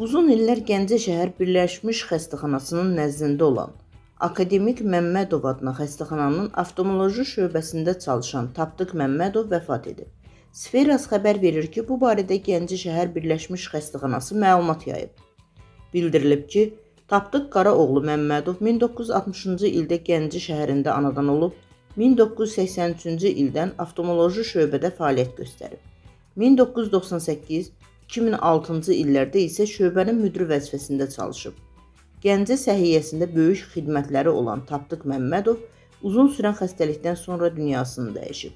Uzun illər Gəncə şəhər Birləşmiş Xəstəxanasının nəzdində olan Akademik Məmmədov adına xəstəxananın oftalmoloji şöbəsində çalışan Tapdıq Məmmədov vəfat edib. Sferas xəbər verir ki, bu barədə Gəncə şəhər Birləşmiş Xəstəxanası məlumat yayıb. Bildirilib ki, Tapdıq Qaraoğlu Məmmədov 1960-cı ildə Gəncə şəhərində anadan olub, 1983-cü ildən oftalmoloji şöbədə fəaliyyət göstərib. 1998-2006-cı illərdə isə şöbənin müdiri vəzifəsində çalışıb. Gəncə səhiyyəsində böyük xidmətləri olan Tapdıq Məmmədov uzun sürən xəstəlikdən sonra dünyasını dəyişib.